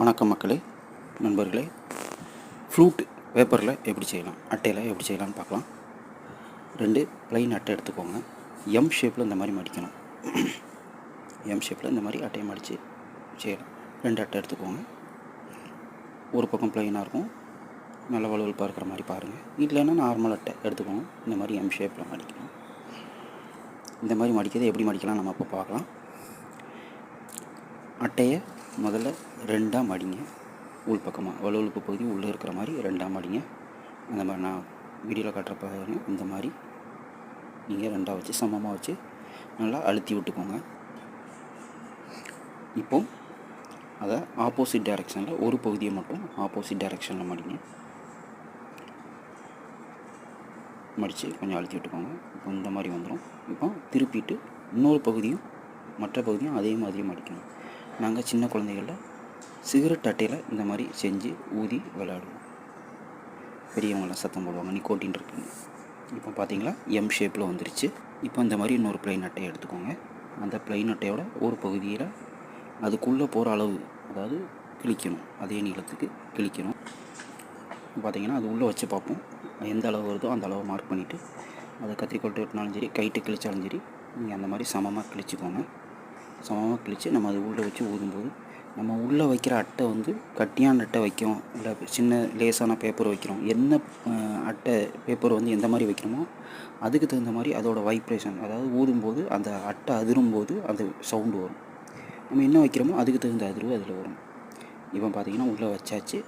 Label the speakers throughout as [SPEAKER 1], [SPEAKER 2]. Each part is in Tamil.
[SPEAKER 1] வணக்கம் மக்களே, நண்பர்களே. ஃப்ளூட் பேப்பரில் எப்படி செய்யலாம், அட்டையில் எப்படி செய்யலாம்னு பார்க்கலாம். 2 ப்ளைன் அட்டை எடுத்துக்கோங்க. எம் ஷேப்பில் இந்த மாதிரி மடிக்கணும். எம் ஷேப்பில் இந்த மாதிரி அட்டையை மடித்து செய்யலாம். 2 அட்டை எடுத்துக்கோங்க. ஒரு பக்கம் ப்ளைனாக இருக்கும், நல்ல வலுவலுப்பாக இருக்கிற மாதிரி பாருங்கள். இல்லைன்னா நார்மல் அட்டை எடுத்துக்கோங்க. இந்த மாதிரி எம் ஷேப்பில் மடிக்கணும். இந்த மாதிரி மடிக்கிறது எப்படி மடிக்கலாம் நம்ம இப்போ பார்க்கலாம். அட்டையை முதல்ல 2ஆக மடிங்க. உள் பக்கமாக வலுவலுப்பு பகுதி உள்ளே இருக்கிற மாதிரி 2ஆக மடிங்க. அந்த மாதிரி நான் வீடியோவில் காட்டுறப்ப இந்த மாதிரி நீங்கள் 2ஆக வச்சு சமமாக வச்சு நல்லா அழுத்தி விட்டுக்கோங்க. இப்போ அதை ஆப்போசிட் டைரெக்ஷனில் ஒரு பகுதியை மட்டும் ஆப்போசிட் டைரெக்ஷனில் மடித்து கொஞ்சம் அழுத்தி விட்டுக்கோங்க. இப்போ இந்த மாதிரி வந்துடும். இப்போ திருப்பிட்டு இன்னொரு பகுதியும் மற்ற பகுதியும் அதே மாதிரி மடிக்கணும். நாங்கள் சின்ன குழந்தைகளில் சிகரெட் அட்டையில் இந்த மாதிரி செஞ்சு ஊதி விளையாடுவோம். பெரியவங்களாம் சத்தம் போடுவாங்க, நிக்கோட்டின் இருக்குன்னு. இப்போ பார்த்தீங்களா, எம் ஷேப்பில் வந்துருச்சு. இப்போ இந்த மாதிரி இன்னொரு ப்ளைன் அட்டையை எடுத்துக்கோங்க. அந்த ப்ளைன் அட்டையோட ஒரு பகுதியில் அதுக்குள்ளே போகிற அளவு, அதாவது கிழிக்கணும், அதே நீளத்துக்கு கிழிக்கணும். பார்த்தீங்கன்னா அது உள்ளே வச்சு பார்ப்போம். எந்த அளவு வருதோ அந்த அளவு மார்க் பண்ணிவிட்டு அதை கத்திரிக்கோல் வெட்டினாலும் சரி, கைட்டு கிழிச்சாலும் சரி, நீங்கள் அந்த மாதிரி சமமாக கிழிச்சிக்கோங்க. சமமாக கிழித்து நம்ம அது உள்ளே வச்சு ஊதும்போது, நம்ம உள்ளே வைக்கிற அட்டை வந்து கட்டியான அட்டை வைக்கிறோம், இல்லை சின்ன லேசான பேப்பர் வைக்கிறோம், என்ன அட்டை பேப்பர் வந்து எந்த மாதிரி வைக்கிறோமோ அதுக்கு தகுந்த மாதிரி அதோடய வைப்ரேஷன், அதாவது ஊதும்போது அந்த அட்டை அதிரும்போது அந்த சவுண்டு வரும். நம்ம என்ன வைக்கிறோமோ அதுக்கு தகுந்த அதிர்வு அதில் வரும். இப்போ பார்த்திங்கன்னா உள்ளே வச்சாச்சு.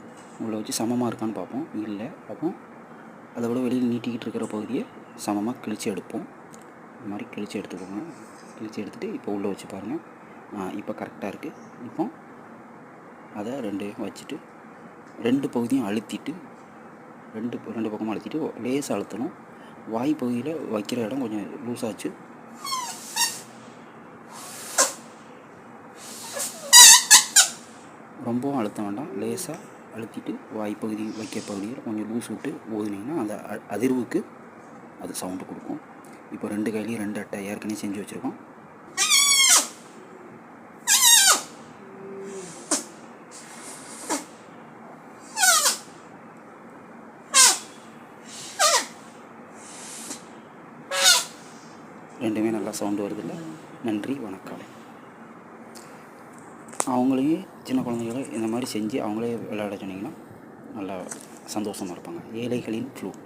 [SPEAKER 1] உள்ளே வச்சு சமமாக இருக்கான்னு பார்ப்போம். இல்லை, அப்போ அதை விட வெளியில் நீட்டிக்கிட்டு இருக்கிற பகுதியை சமமாக கிழித்து எடுப்போம். இந்த மாதிரி கிழித்து எடுத்துக்கோங்க. கிழித்து எடுத்துகிட்டு இப்போ உள்ளே வச்சு பாருங்கள். இப்போ கரெக்டாக இருக்குது. இப்போ அதை 2 வச்சுட்டு 2 பகுதியும் அழுத்திட்டு ரெண்டு பக்கமும் அழுத்திட்டு லேசாக அழுத்தணும். வாய் பகுதியில் வைக்கிற இடம் கொஞ்சம் லூஸாச்சு. ரொம்பவும் அழுத்த வேண்டாம், லேசாக அழுத்திட்டு வாய் பகுதி வைக்கிற பகுதியில் கொஞ்சம் லூஸ் விட்டு ஊதுனீங்கன்னா அந்த அதிர்வுக்கு அது சவுண்டு கொடுக்கும். இப்போ 2 கையிலையும் 2 அட்டை ஏற்கனவே செஞ்சு வச்சுருக்கோம். ரெண்டுமே நல்லா சவுண்டு வருதில்ல. நன்றி, வணக்கம். அவங்களையும் சின்ன குழந்தைகளை இந்த மாதிரி செஞ்சு அவங்களே விளையாட சொன்னிங்கன்னா நல்லா சந்தோஷமாக இருப்பாங்க. ஏழைகளின் ஃப்ளூட்.